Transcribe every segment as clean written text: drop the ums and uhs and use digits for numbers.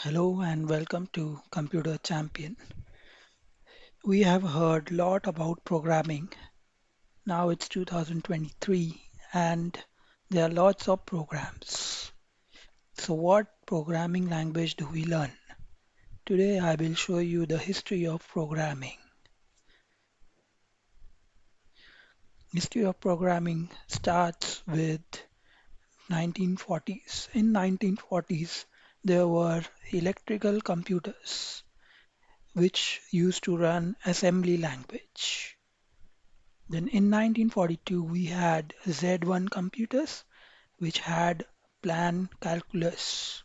Hello and welcome to Computer Champion. We have heard a lot about programming. Now it's 2023 and there are lots of programs. So what programming language do we learn? Today I will show you the history of programming. History of programming starts with 1940s. In 1940s there were electrical computers which used to run assembly language. Then in 1942 we had Z1 computers which had plan calculus,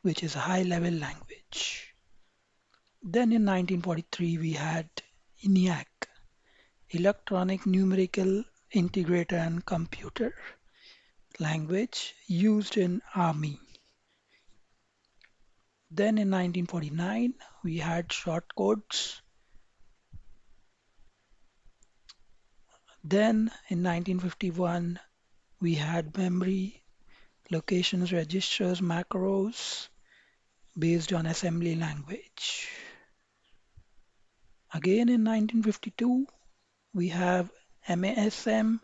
which is a high level language. Then in 1943 we had ENIAC, electronic numerical integrator and computer language used in army. Then in 1949 we had shortcodes. Then in 1951 we had memory, locations, registers, macros based on assembly language. Again in 1952, we have MASM,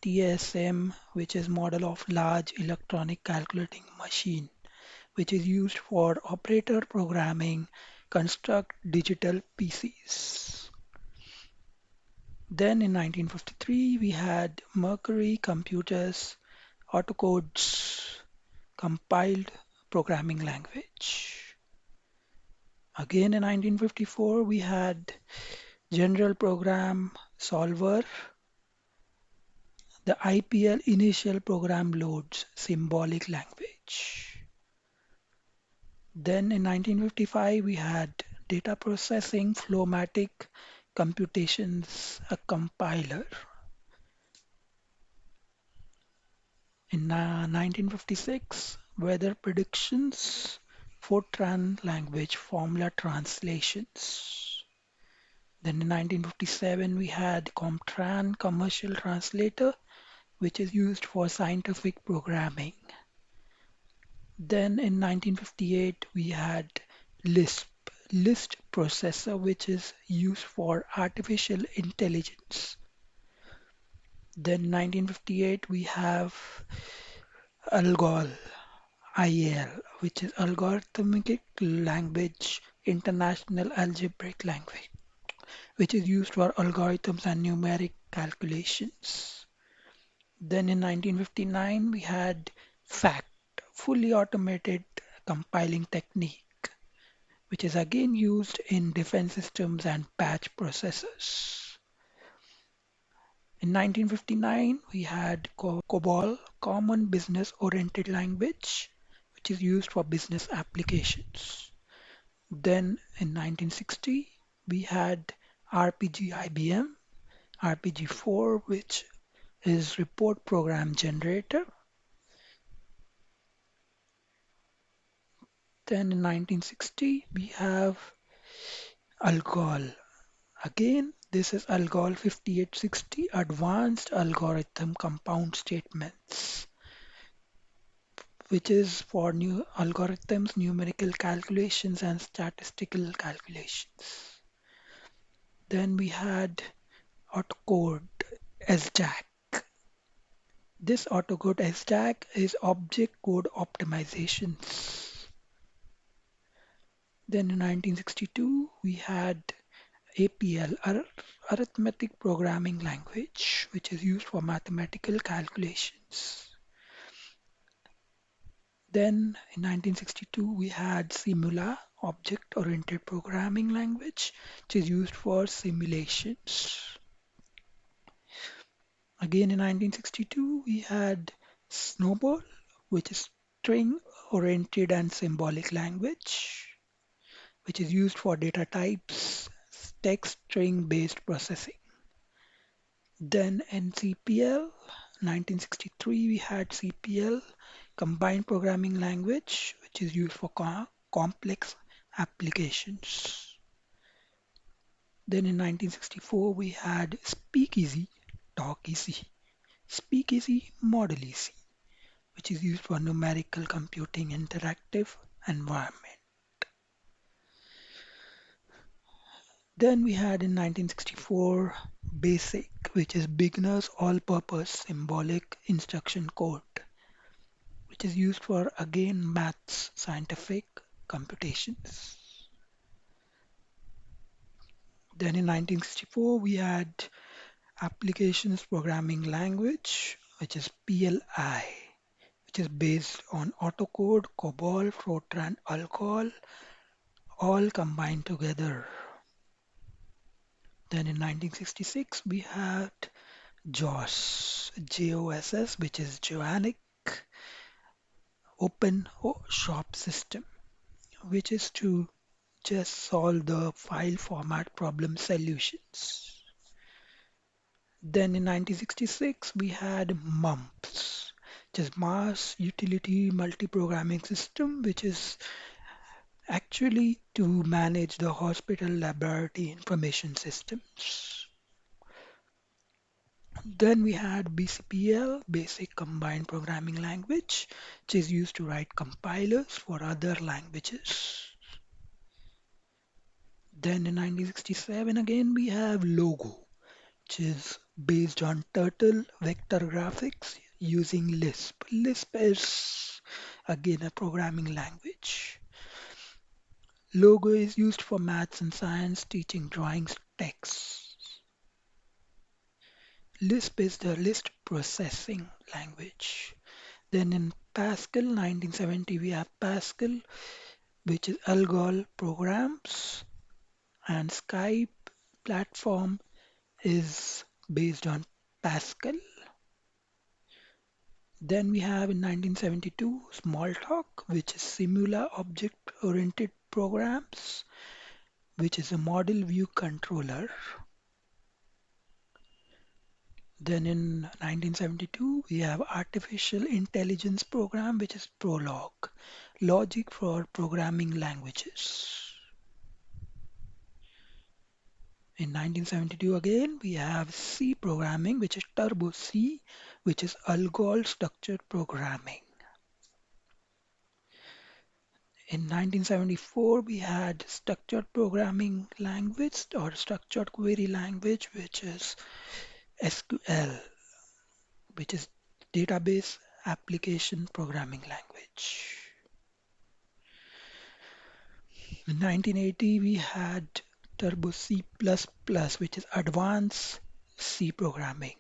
TSM, which is model of large electronic calculating machine, which is used for operator programming, construct digital PCs. Then in 1953, we had Mercury computers, autocodes, compiled programming language. Again in 1954, we had General Program Solver, the IPL Initial Program Loads symbolic language. Then in 1955, we had Data Processing Flowmatic Computations, a compiler. In 1956, Weather Predictions, Fortran language formula translations. Then in 1957, we had Comtran Commercial Translator, which is used for scientific programming. Then in 1958, we had Lisp, Lisp processor, which is used for artificial intelligence. Then 1958, we have ALGOL, IAL, which is Algorithmic Language International Algebraic Language, which is used for algorithms and numeric calculations. Then in 1959, we had FACT, fully automated compiling technique, which is again used in defense systems and batch processors. In 1959, we had COBOL, Common Business Oriented Language, which is used for business applications. Then in 1960, we had RPG IBM, RPG-4, which is report program generator. Then in 1960, we have ALGOL. Again, this is ALGOL 5860 Advanced Algorithm Compound Statements, which is for new algorithms, numerical calculations, and statistical calculations. Then we had AutoCode SJAC. This AutoCode SJAC is object code optimizations. Then in 1962, we had APL, Arithmetic Programming Language, which is used for mathematical calculations. Then in 1962, we had Simula, Object-Oriented Programming Language, which is used for simulations. Again in 1962, we had Snowball, which is string-oriented and symbolic language, which is used for data types, text string based processing. Then in CPL, 1963, we had CPL, Combined Programming Language, which is used for complex applications. Then in 1964, we had Speakeasy, Talk Easy, Speakeasy, Model Easy, which is used for numerical computing interactive environment. Then we had in 1964 BASIC, which is Beginner's All-Purpose Symbolic Instruction Code, which is used for again maths, scientific computations. Then in 1964 we had Applications Programming Language, which is PLI, which is based on autocode, COBOL, Fortran, alcohol, all combined together. Then in 1966 we had JOSS, JOSS, which is Johannic Open Shop System, which is to just solve the file format problem solutions. Then in 1966 we had MUMPS, which is Mass Utility Multi-Programming System, which is actually to manage the hospital laboratory information systems. Then we had BCPL, Basic Combined Programming Language, which is used to write compilers for other languages. Then in 1967 again we have Logo, which is based on Turtle vector graphics using Lisp. Lisp is again a programming language. Logo is used for maths and science, teaching drawings, text. Lisp is the list processing language. Then in Pascal 1970 we have Pascal, which is Algol programs, and Skype platform is based on Pascal. Then we have in 1972 Smalltalk, which is Simula object-oriented programs, which is a model view controller. Then in 1972 we have Artificial Intelligence program, which is Prolog, logic for programming languages. In 1972 again we have C programming, which is Turbo C, which is Algol structured programming. In 1974, we had structured programming language or structured query language, which is SQL, which is database application programming language. In 1980, we had Turbo C++, which is advanced C programming,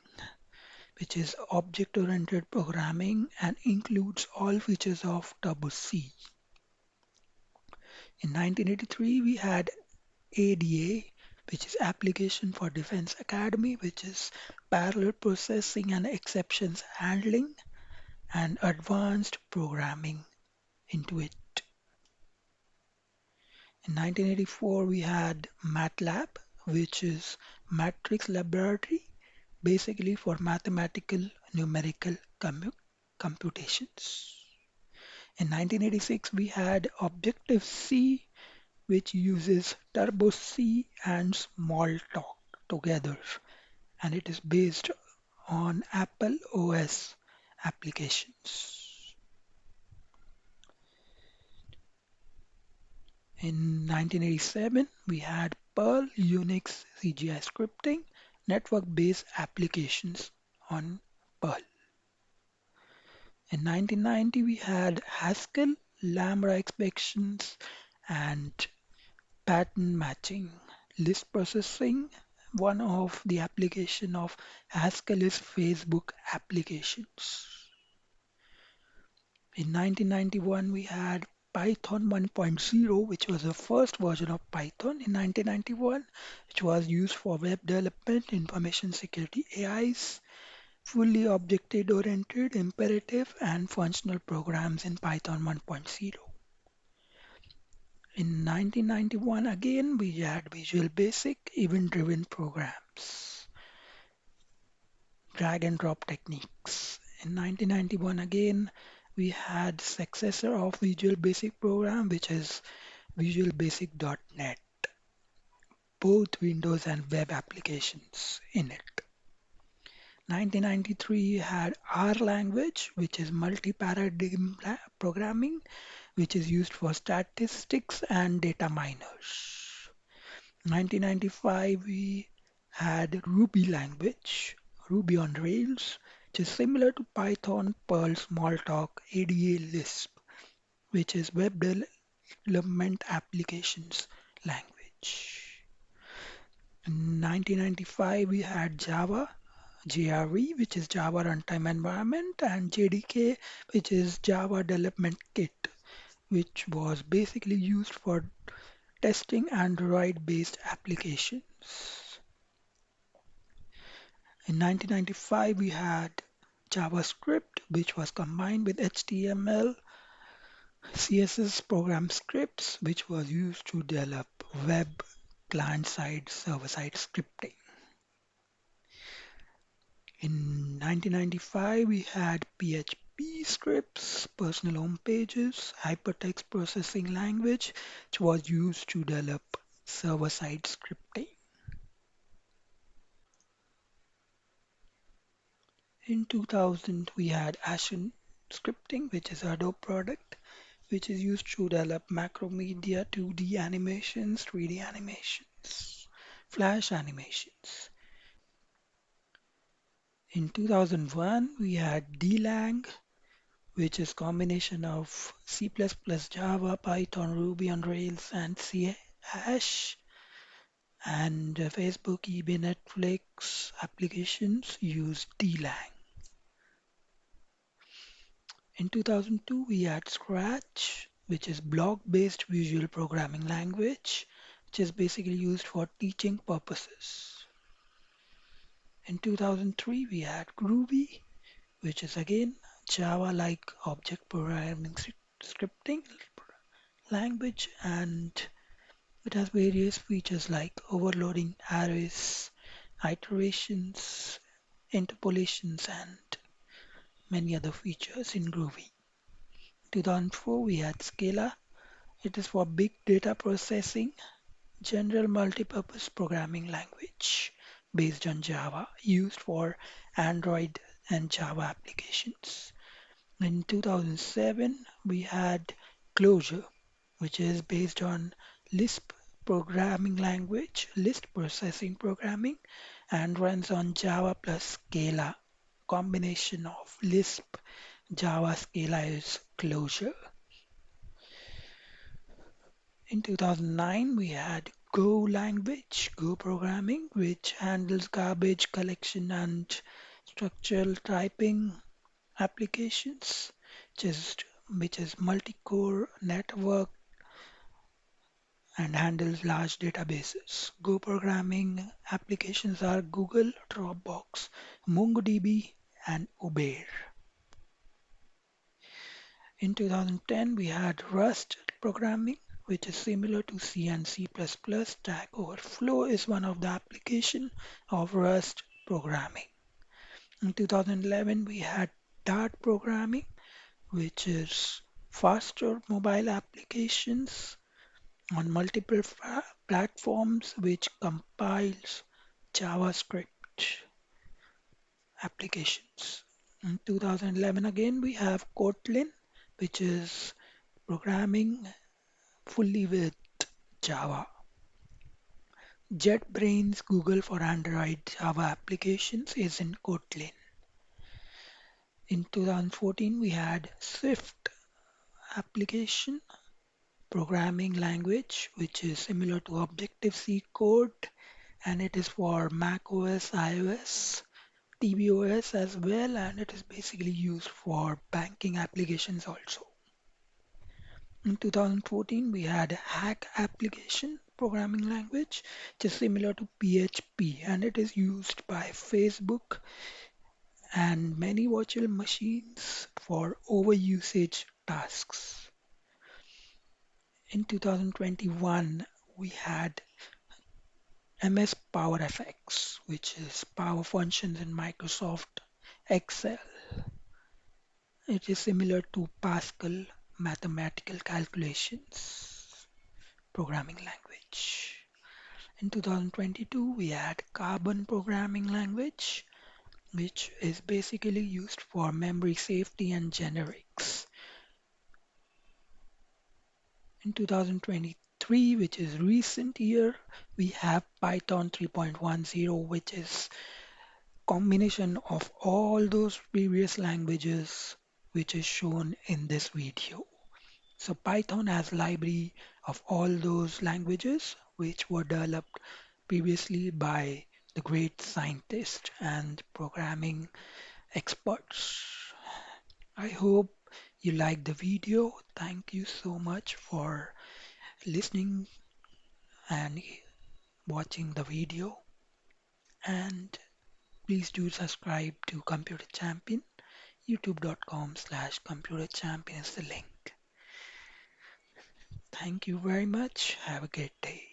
which is object-oriented programming and includes all features of Turbo C. In 1983, we had ADA, which is Application for Defense Academy, which is parallel processing and exceptions handling and advanced programming into it. In 1984, we had MATLAB, which is Matrix Laboratory, basically for mathematical numerical computations. In 1986, we had Objective-C, which uses Turbo C and Smalltalk together, and it is based on Apple OS applications. In 1987, we had Perl Unix CGI scripting, network-based applications on Perl. In 1990, we had Haskell, Lambda expressions, and pattern matching. List processing, one of the application of Haskell is Facebook applications. In 1991, we had Python 1.0, which was the first version of Python in 1991, which was used for web development, information security, AIs, fully object-oriented, imperative, and functional programs in Python 1.0. In 1991, again, we had Visual Basic, event-driven programs, drag and drop techniques. In 1991, again, we had successor of Visual Basic program, which is Visual Basic.NET, both Windows and web applications in it. 1993 had R language, which is multi-paradigm programming, which is used for statistics and data miners. 1995 we had Ruby language, Ruby on Rails, which is similar to Python, Perl, Smalltalk, ADA, Lisp, which is web development applications language. In 1995 we had Java, JRE, which is Java Runtime Environment, and JDK, which is Java Development Kit, which was basically used for testing Android-based applications. In 1995, we had JavaScript, which was combined with HTML, CSS program scripts, which was used to develop web client-side, server-side scripting. In 1995, we had PHP scripts, personal home pages, hypertext processing language, which was used to develop server-side scripting. In 2000, we had Ashen scripting, which is Adobe product, which is used to develop Macromedia 2D animations, 3D animations, Flash animations. In 2001, we had DLang, which is combination of C++, Java, Python, Ruby on Rails, and C hash. And Facebook, eBay, Netflix applications use DLang. In 2002, we had Scratch, which is block-based visual programming language, which is basically used for teaching purposes. In 2003, we had Groovy, which is again Java-like object programming scripting language, and it has various features like overloading arrays, iterations, interpolations, and many other features in Groovy. 2004, we had Scala. It is for big data processing, general multipurpose programming language based on Java, used for Android and Java applications. In 2007, we had Clojure, which is based on Lisp programming language, list processing programming, and runs on Java plus Scala. Combination of Lisp, Java, Scala is Clojure. In 2009, we had Go language, Go programming, which handles garbage collection and structural typing applications, which is multi-core network and handles large databases. Go programming applications are Google, Dropbox, MongoDB, and Uber. In 2010, we had Rust programming, which is similar to C and C++. Stack Overflow is one of the application of Rust programming. In 2011, we had Dart programming, which is faster mobile applications on multiple platforms, which compiles JavaScript applications. In 2011 again, we have Kotlin, which is programming fully with Java. JetBrains Google for Android Java applications is in Kotlin. In 2014, we had Swift application programming language, which is similar to Objective-C code, and it is for Mac OS, iOS, tvOS as well, and it is basically used for banking applications also. In 2014, we had Hack application programming language, which is similar to PHP, and it is used by Facebook and many virtual machines for overusage tasks. In 2021, we had MS PowerFX, which is Power Functions in Microsoft Excel. It is similar to Pascal mathematical calculations programming language. In 2022, we had Carbon programming language, which is basically used for memory safety and generics. In 2023, which is recent year, we have Python 3.10, which is combination of all those previous languages which is shown in this video. So Python has library of all those languages which were developed previously by the great scientists and programming experts. I hope you liked the video. Thank you so much for listening and watching the video. And please do subscribe to Computer Champion. youtube.com/computer champion is the link. Thank you very much. Have a great day.